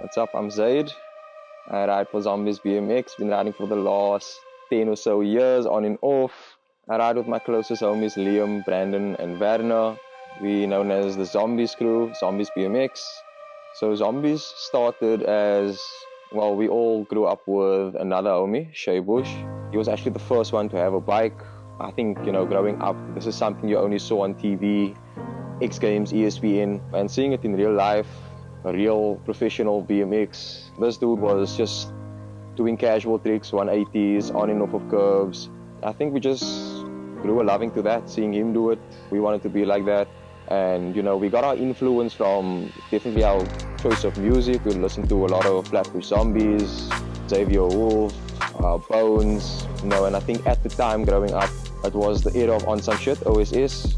What's up? I'm Zaid. I ride for Zombies BMX. Been riding for the last 10 or so years, on and off. I ride with my closest homies, Liam, Brandon, and Werner. We known as the Zombies crew, Zombies BMX. So Zombies started as, well, we all grew up with another homie, Shay Bush. He was actually the first one to have a bike. I think, growing up, this is something you only saw on TV, X Games, ESPN, and seeing it in real life, a real professional BMX. This dude was just doing casual tricks, 180s, on and off of curves. I think we just grew a loving to that, seeing him do it. We wanted to be like that. And, we got our influence from definitely our choice of music. We listened to a lot of Flatbush Zombies, Xavier Wolf, Bones, and I think at the time growing up, it was the era of On Some Shit, OSS.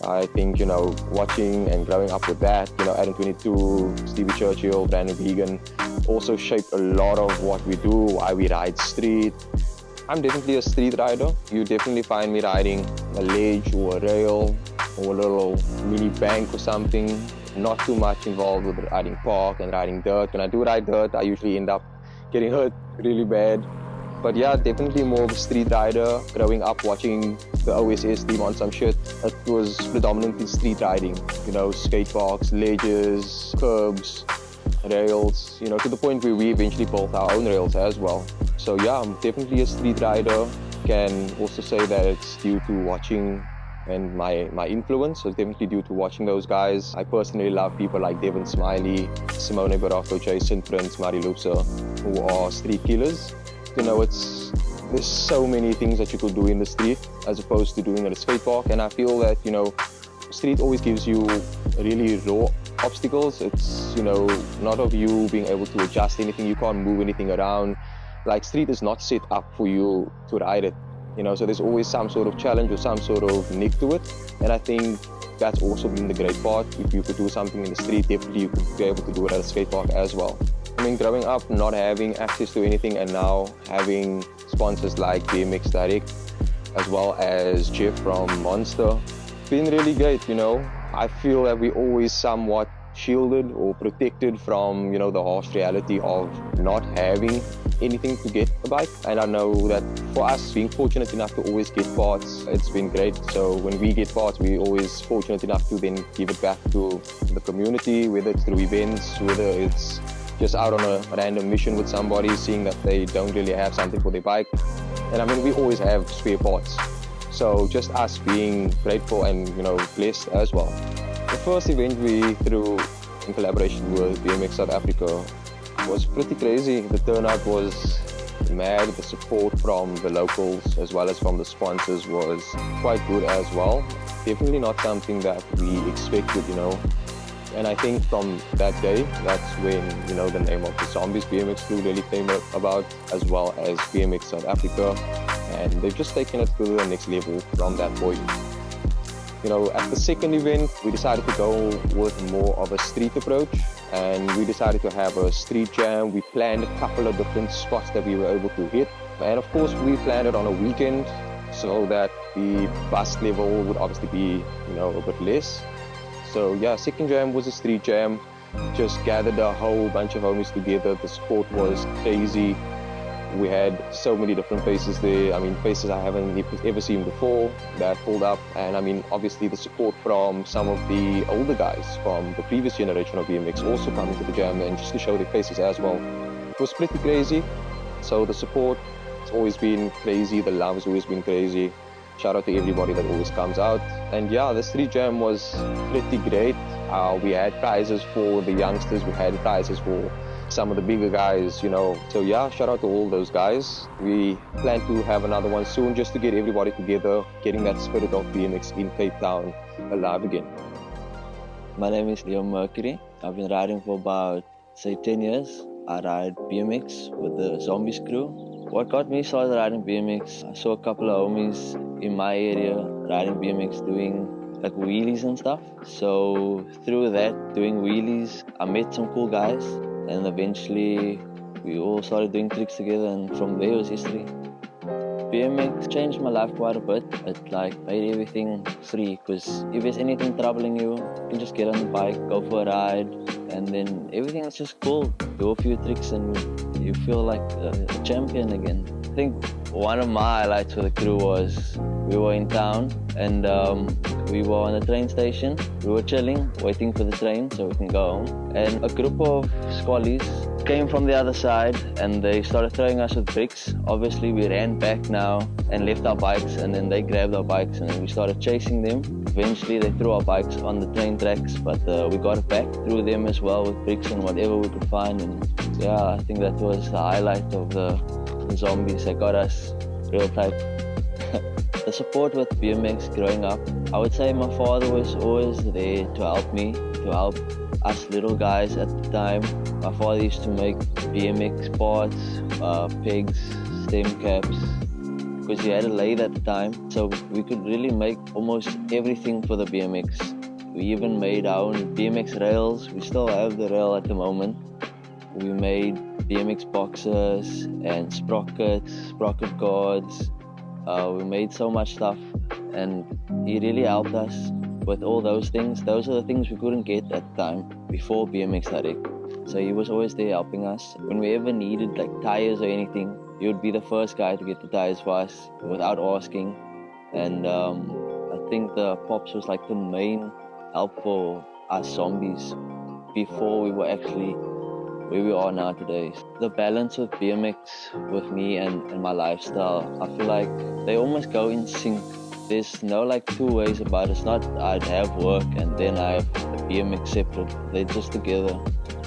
I think, watching and growing up with that, Adam 22, Stevie Churchill, Brandon Vegan, also shaped a lot of what we do, why we ride street. I'm definitely a street rider. You definitely find me riding a ledge or a rail or a little mini bank or something. Not too much involved with riding park and riding dirt. When I do ride dirt, I usually end up getting hurt really bad. But yeah, definitely more of a street rider. Growing up watching the OSS team On Some Shit, it was predominantly street riding. Skate parks, ledges, curbs, rails, to the point where we eventually built our own rails as well. So yeah, I'm definitely a street rider. Can also say that it's due to watching and my influence. So it's definitely due to watching those guys. I personally love people like Devin Smiley, Simone Barocco, Jason Prince, Mari Lupsa, who are street killers. There's so many things that you could do in the street as opposed to doing at a skate park. And I feel that, street always gives you really raw obstacles. It's, not of you being able to adjust anything. You can't move anything around. Like, street is not set up for you to ride it, so there's always some sort of challenge or some sort of nick to it. And I think that's also been the great part. If you could do something in the street, definitely you could be able to do it at a skate park as well. Growing up, not having access to anything and now having sponsors like BMX Direct, as well as Jeff from Monster, it's been really great, I feel that we always somewhat shielded or protected from, the harsh reality of not having anything to get a bike. And I know that for us, being fortunate enough to always get parts, it's been great. So when we get parts, we're always fortunate enough to then give it back to the community, whether it's through events, whether it's just out on a random mission with somebody, seeing that they don't really have something for their bike. And we always have spare parts. So just us being grateful and, blessed as well. The first event we threw in collaboration with BMX South Africa was pretty crazy. The turnout was mad. The support from the locals as well as from the sponsors was quite good as well. Definitely not something that we expected, And I think from that day, that's when, the name of the Zombies BMX crew really came about, as well as BMX South Africa. And they've just taken it to the next level from that point. At the second event, we decided to go with more of a street approach. And we decided to have a street jam. We planned a couple of different spots that we were able to hit. And of course, we planned it on a weekend so that the bus level would obviously be, a bit less. So yeah, second jam was a street jam. Just gathered a whole bunch of homies together. The support was crazy. We had so many different faces there. Faces I haven't ever seen before that pulled up. And obviously the support from some of the older guys from the previous generation of BMX also coming to the jam and just to show their faces as well. It was pretty crazy. So the support has always been crazy. The love has always been crazy. Shout out to everybody that always comes out. And yeah, the street jam was pretty great. We had prizes for the youngsters. We had prizes for some of the bigger guys, So yeah, shout out to all those guys. We plan to have another one soon just to get everybody together, getting that spirit of BMX in Cape Town alive again. My name is Liam Mercury. I've been riding for about, 10 years. I ride BMX with the Zombies crew. What got me started riding BMX, I saw a couple of homies in my area riding BMX doing like wheelies and stuff. So through that, doing wheelies, I met some cool guys and eventually we all started doing tricks together and from there it was history. BMX changed my life quite a bit. It like made everything free, because if there's anything troubling you, you can just get on the bike, go for a ride, and then everything is just cool. Do a few tricks and you feel like a champion again. I think one of my highlights for the crew was we were in town and we were on the train station. We were chilling, waiting for the train so we can go home. And a group of squallies came from the other side and they started throwing us with bricks. Obviously we ran back now and left our bikes, and then they grabbed our bikes and then we started chasing them. Eventually they threw our bikes on the train tracks, but we got it back, threw them as well with bricks and whatever we could find. And yeah, I think that was the highlight of the zombies. They got us real tight. The support with BMX growing up, I would say my father was always there to help me, to help us little guys at the time. My father used to make BMX parts, pegs, stem caps, because he had a lathe at the time, so we could really make almost everything for the BMX. We even made our own BMX rails. We still have the rail at the moment. We made BMX boxes and sprockets, sprocket guards. We made so much stuff, and he really helped us with all those things. Those are the things we couldn't get at the time before BMX Direct. So he was always there helping us. When we ever needed like tires or anything, he would be the first guy to get the tires for us without asking. And I think the Pops was like the main help for us zombies before we were actually where we are now today. The balance with BMX with me and my lifestyle, I feel like they almost go in sync. There's no like two ways about it. It's not I'd have work and then I have a BMX separate. They're just together.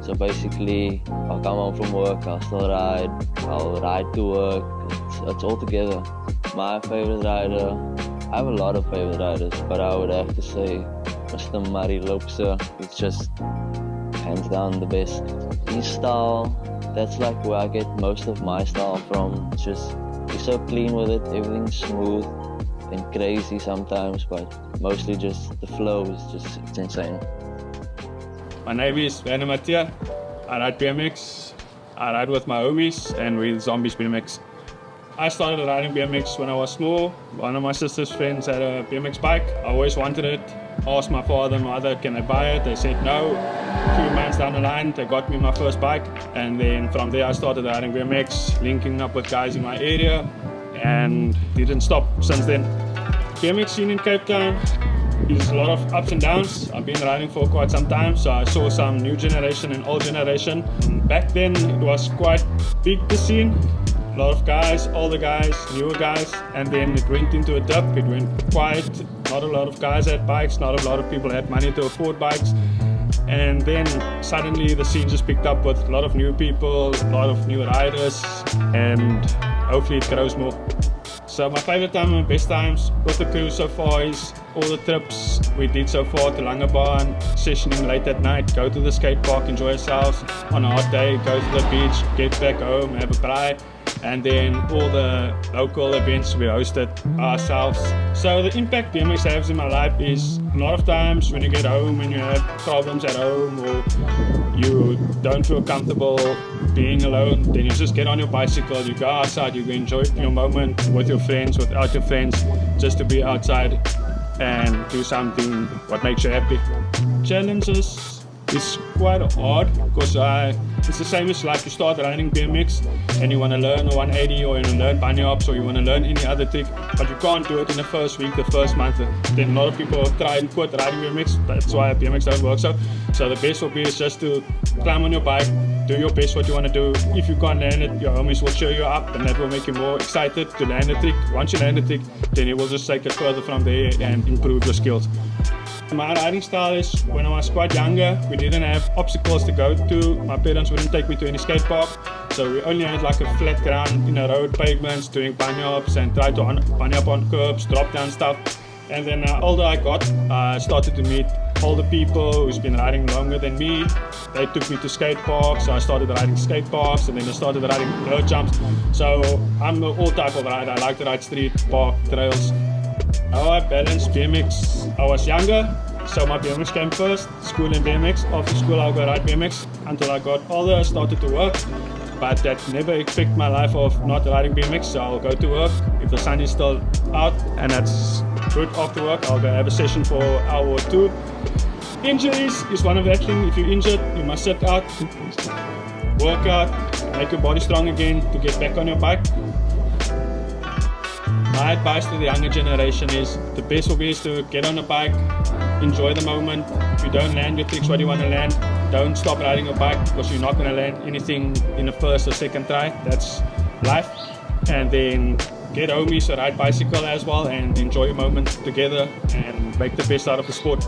So basically, I'll come home from work, I'll still ride, I'll ride to work. It's all together. My favorite rider, I have a lot of favorite riders, but I would have to say Mr. Murray Lopeser. He's just hands down the best. His style, that's like where I get most of my style from. It's just, he's so clean with it, everything's smooth and crazy sometimes, but mostly just the flow is just, it's insane. My name is Werner Mathieu. I ride BMX. I ride with my homies and with Zombies BMX. I started riding BMX when I was small. One of my sister's friends had a BMX bike. I always wanted it. Asked my father and mother, can I buy it? They said no. A few months down the line, they got me my first bike. And then from there I started riding BMX, linking up with guys in my area, and didn't stop since then. BMX scene in Cape Town is a lot of ups and downs. I've been riding for quite some time, so I saw some new generation and old generation. Back then it was quite big, the scene. A lot of guys, older guys, newer guys, and then it went into a dip. It went quiet. Not a lot of guys had bikes, not a lot of people had money to afford bikes. And then suddenly the scene just picked up with a lot of new people, a lot of new riders, and hopefully it grows more. So my favorite time and best times with the crew so far is all the trips we did so far to Langebaan, sessioning late at night, go to the skate park, enjoy ourselves. On a hot day, go to the beach, get back home, have a braai. And then all the local events we hosted ourselves. So the impact BMX has in my life is a lot of times when you get home and you have problems at home or you don't feel comfortable being alone, then you just get on your bicycle, you go outside, you enjoy your moment with your friends, without your friends, just to be outside and do something what makes you happy. Challenges is quite hard because it's the same as like you start riding BMX and you want to learn a 180 or you want to learn bunny hops or you want to learn any other trick, but you can't do it in the first week, the first month. Then a lot of people try and quit riding BMX. That's why BMX doesn't work. So the best will be is just to climb on your bike, do your best what you want to do. If you can't land it, your homies will cheer you up and that will make you more excited to land the trick. Once you land the trick, then you will just take it further from there and improve your skills. My riding style is, when I was quite younger, we didn't have obstacles to go to. My parents wouldn't take me to any skate park, so we only had like a flat ground in the road, pavements, doing bunny hops and try to bunny up on curbs, drop down stuff. And then older I got, I started to meet older people who's been riding longer than me. They took me to skate parks, so I started riding skate parks, and then I started riding dirt jumps. So I'm all type of rider. I like to ride street, park, trails. How I balanced BMX, I was younger, so my BMX came first, school and BMX. After school I would go ride BMX until I got older, started to work. but that never affect my life of not riding BMX. So I'll go to work if the sun is still out, and that's good. After work, I'll go have a session for an hour or two. Injuries is one of that thing. If you're injured, you must sit out, work out, make your body strong again to get back on your bike. My advice to the younger generation is the best will be is to get on a bike, enjoy the moment. If you don't land your tricks what you want to land, don't stop riding your bike, because you're not going to land anything in the first or second try. That's life. And then get homies or ride bicycle as well and enjoy your moment together and make the best out of the sport.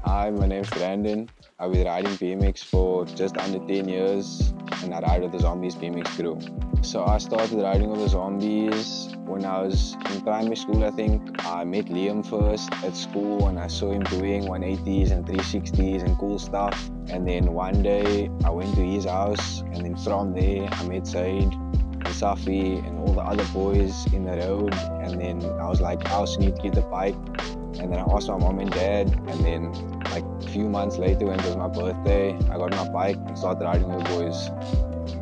Hi, my name's Brandon. I've been riding BMX for just under 10 years, and I ride with the Zombies BMX crew. So I started riding with the Zombies when I was in primary school, I think. I met Liam first at school and I saw him doing 180s and 360s and cool stuff. And then one day I went to his house, and then from there I met Zaid and Safi and all the other boys in the road. And then I was like, I also need to get a bike. And then I asked my mom and dad, and then like a few months later when it was my birthday, I got my bike and started riding with the boys.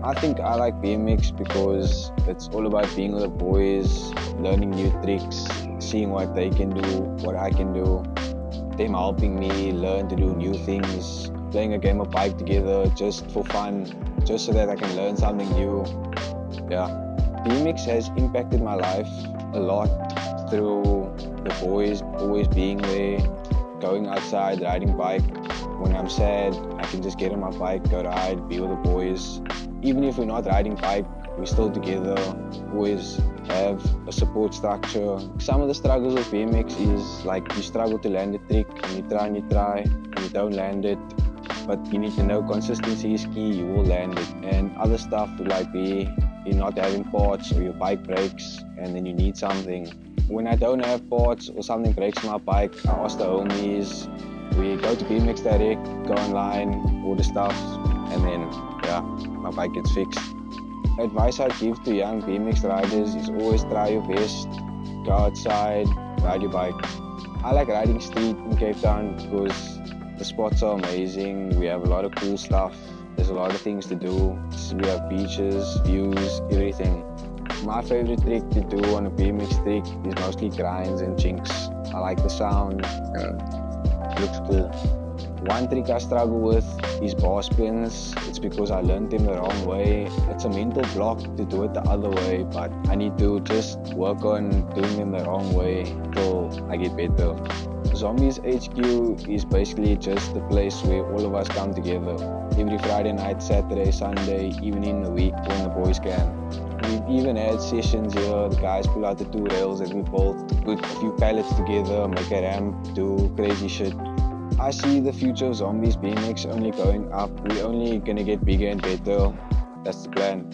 I think I like BMX because it's all about being with the boys, learning new tricks, seeing what they can do, what I can do, them helping me learn to do new things, playing a game of bike together just for fun, just so that I can learn something new. Yeah, BMX has impacted my life a lot through the boys always being there, going outside, riding bike. When I'm sad, I can just get on my bike, go ride, be with the boys. Even if we're not riding bike, we're still together, always have a support structure. Some of the struggles of BMX is like you struggle to land a trick, and you try, and you don't land it. But you need to know consistency is key, you will land it. And other stuff would like be you're not having parts or your bike breaks and then you need something. When I don't have parts or something breaks on my bike, I ask the homies. We go to BMX Direct, go online, order stuff, and then my bike gets fixed. Advice I give to young BMX riders is always try your best, go outside, ride your bike. I like riding street in Cape Town because the spots are amazing, we have a lot of cool stuff, there's a lot of things to do, we have beaches, views, everything. My favorite trick to do on a BMX trick is mostly grinds and chinks. I like the sound, looks cool. One trick I struggle with is bar spins. It's because I learned them the wrong way. It's a mental block to do it the other way, but I need to just work on doing them the wrong way till I get better. Zombies HQ is basically just the place where all of us come together. Every Friday night, Saturday, Sunday, even in the week when the boys can. We've even had sessions here, the guys pull out the 2 rails that we built, put a few pallets together, make a ramp, do crazy shit. I see the future of Zombies BMX only going up. We're only gonna get bigger and better. That's the plan.